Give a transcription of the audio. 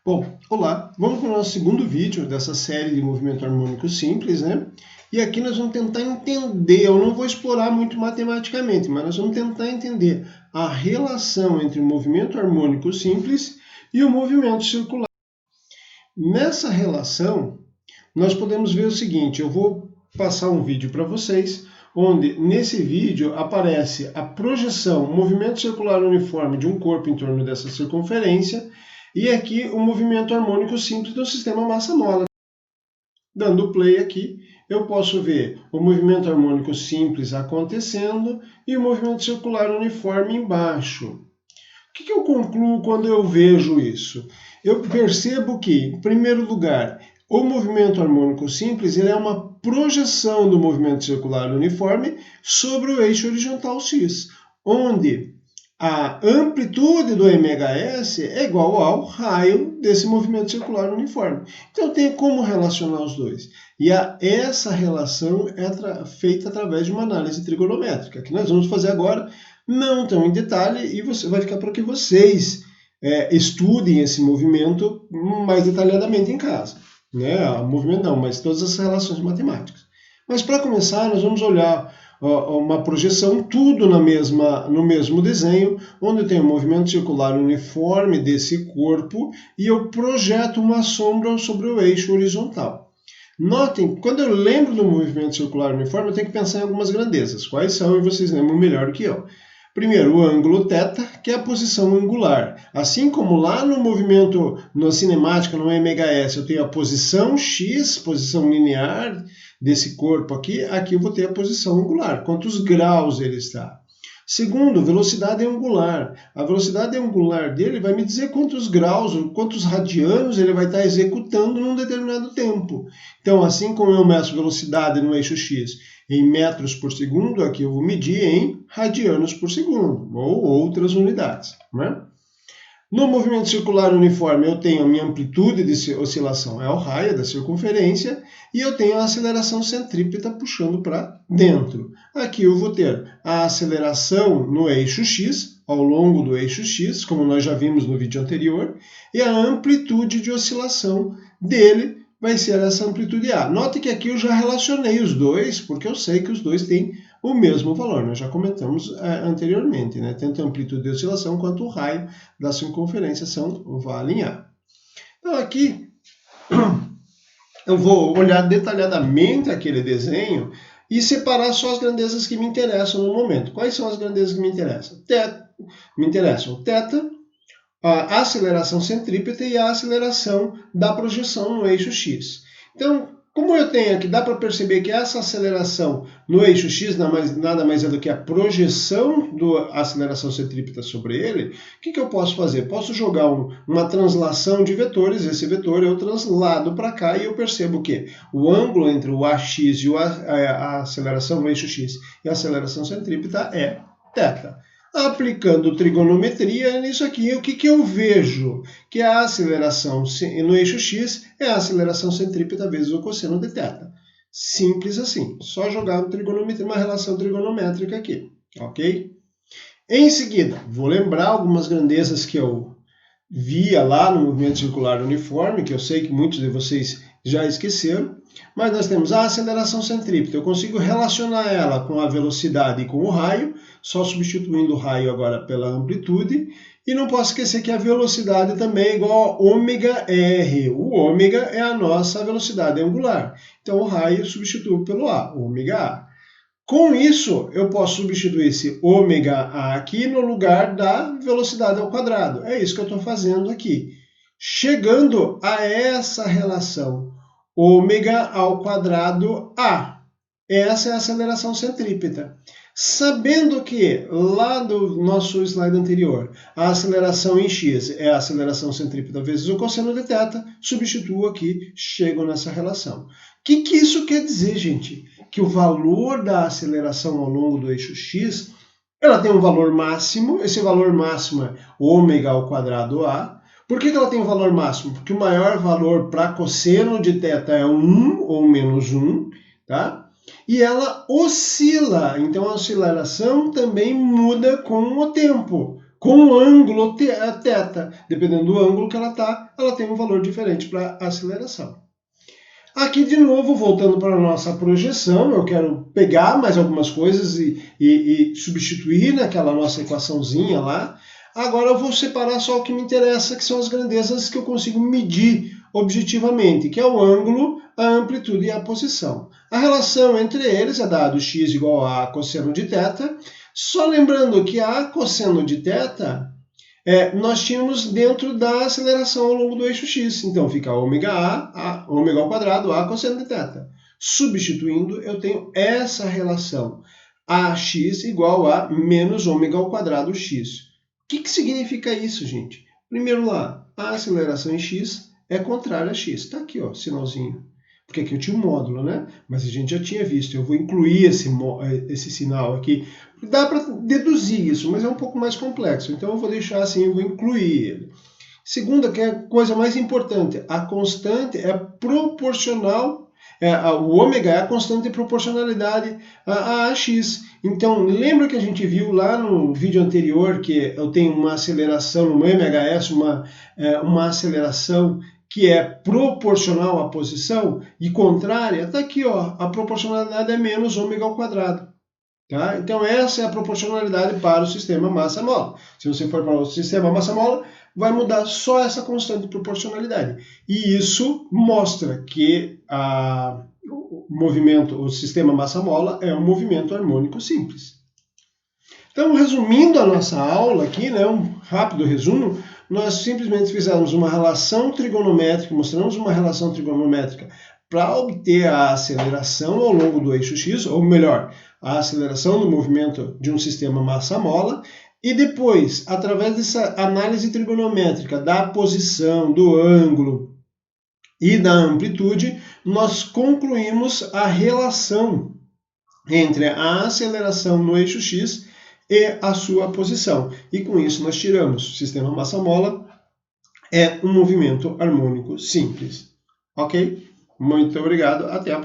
Bom, olá, vamos para o nosso segundo vídeo dessa série de movimento harmônico simples, né? E aqui nós vamos tentar entender, eu não vou explorar muito matematicamente, mas nós vamos tentar entender a relação entre o movimento harmônico simples e o movimento circular. Nessa relação, nós podemos ver o seguinte, eu vou passar um vídeo para vocês, onde nesse vídeo aparece a projeção, o movimento circular uniforme de um corpo em torno dessa circunferência, e aqui o movimento harmônico simples do sistema massa-mola. Dando play aqui, eu posso ver o movimento harmônico simples acontecendo e o movimento circular uniforme embaixo. O que eu concluo quando eu vejo isso? Eu percebo que, em primeiro lugar, o movimento harmônico simples ele é uma projeção do movimento circular uniforme sobre o eixo horizontal x, onde a amplitude do MHS é igual ao raio desse movimento circular uniforme. Então, eu tenho como relacionar os dois. E essa relação é feita através de uma análise trigonométrica, que nós vamos fazer agora, não tão em detalhe, e vai ficar para que vocês estudem esse movimento mais detalhadamente em casa. Né? O movimento não, mas todas as relações matemáticas. Mas para começar, nós vamos olhar uma projeção, tudo no mesmo desenho, onde eu tenho um movimento circular uniforme desse corpo e eu projeto uma sombra sobre o eixo horizontal. Notem, quando eu lembro do movimento circular uniforme, eu tenho que pensar em algumas grandezas. Quais são? E vocês lembram melhor do que eu. Primeiro, o ângulo θ, que é a posição angular. Assim como lá no movimento, na cinemática, no MHS, eu tenho a posição x, posição linear desse corpo aqui, aqui eu vou ter a posição angular, quantos graus ele está. Segundo, velocidade angular. A velocidade angular dele vai me dizer quantos graus, quantos radianos ele vai estar executando num determinado tempo. Então, assim como eu meço velocidade no eixo x em metros por segundo, aqui eu vou medir em radianos por segundo, ou outras unidades. Né? No movimento circular uniforme, eu tenho a minha amplitude de oscilação, é o raio da circunferência, e eu tenho a aceleração centrípeta puxando para dentro. Aqui eu vou ter a aceleração no eixo x, ao longo do eixo x, como nós já vimos no vídeo anterior, e a amplitude de oscilação dele vai ser essa amplitude A. Note que aqui eu já relacionei os dois, porque eu sei que os dois têm o mesmo valor. Nós já comentamos anteriormente, né? Tanto a amplitude de oscilação quanto o raio da circunferência valem A. Então aqui eu vou olhar detalhadamente aquele desenho e separar só as grandezas que me interessam no momento. Quais são as grandezas que me interessam? O θ, a aceleração centrípeta e a aceleração da projeção no eixo x. Então, como eu tenho aqui, dá para perceber que essa aceleração no eixo x nada mais é do que a projeção da aceleração centrípeta sobre ele, o que eu posso fazer? Posso jogar uma translação de vetores, esse vetor eu translado para cá e eu percebo que o ângulo entre o AX e a aceleração no eixo x e a aceleração centrípeta é θ. Aplicando trigonometria nisso aqui, o que eu vejo? Que a aceleração no eixo x é a aceleração centrípeta vezes o cosseno de θ. Simples assim. Só jogar uma relação trigonométrica aqui. Ok? Em seguida, vou lembrar algumas grandezas que eu via lá no movimento circular uniforme, que eu sei que muitos de vocês já esqueceram. Mas nós temos a aceleração centrípeta. Eu consigo relacionar ela com a velocidade e com o raio, só substituindo o raio agora pela amplitude. E não posso esquecer que a velocidade também é igual a ômega-r. O ômega é a nossa velocidade angular. Então o raio eu substituo pelo A, ômega-a. Com isso, eu posso substituir esse ômega-a aqui no lugar da velocidade ao quadrado. É isso que eu estou fazendo aqui. Chegando a essa relação ômega ao quadrado A. Essa é a aceleração centrípeta. Sabendo que, lá do nosso slide anterior, a aceleração em x é a aceleração centrípeta vezes o cosseno de θ, substituo aqui, chego nessa relação. O que isso quer dizer, gente? Que o valor da aceleração ao longo do eixo x, ela tem um valor máximo, esse valor máximo é ômega ao quadrado A. Por que ela tem um valor máximo? Porque o maior valor para cosseno de θ é 1 ou menos 1, tá? E ela oscila, então a oscilação também muda com o tempo, com o ângulo θ. Dependendo do ângulo que ela está, ela tem um valor diferente para a aceleração. Aqui, de novo, voltando para a nossa projeção, eu quero pegar mais algumas coisas e substituir naquela nossa equaçãozinha lá. Agora eu vou separar só o que me interessa, que são as grandezas que eu consigo medir objetivamente, que é o ângulo, a amplitude e a posição. A relação entre eles é dado x igual a cosseno de θ. Só lembrando que a cosseno de θ nós tínhamos dentro da aceleração ao longo do eixo x. Então fica ômega ômega ao quadrado, a cosseno de θ. Substituindo, eu tenho essa relação, ax igual a menos ômega ao quadrado x. O que significa isso, gente? Primeiro lá, a aceleração em x é contrária a x. Está aqui, ó, sinalzinho. Porque aqui eu tinha um módulo, né? Mas a gente já tinha visto. Eu vou incluir esse sinal aqui. Dá para deduzir isso, mas é um pouco mais complexo. Então eu vou deixar assim, eu vou incluir ele. Segunda, que é a coisa mais importante, a constante é proporcional, o ômega é a constante de proporcionalidade a x. Então, lembra que a gente viu lá no vídeo anterior que eu tenho uma aceleração no MHS, uma aceleração que é proporcional à posição e contrária? Está aqui, ó, a proporcionalidade é menos ômega ao quadrado. Tá? Então, essa é a proporcionalidade para o sistema massa-mola. Se você for para o sistema massa-mola, vai mudar só essa constante de proporcionalidade. E isso mostra que o sistema massa-mola é um movimento harmônico simples. Então, resumindo a nossa aula aqui, né, um rápido resumo, nós simplesmente fizemos uma relação trigonométrica, mostramos uma relação trigonométrica para obter a aceleração ao longo do eixo x, ou melhor, a aceleração do movimento de um sistema massa-mola, e depois, através dessa análise trigonométrica da posição, do ângulo e da amplitude, nós concluímos a relação entre a aceleração no eixo x e a sua posição. E com isso nós tiramos o sistema massa-mola é um movimento harmônico simples. Ok? Muito obrigado, até a próxima.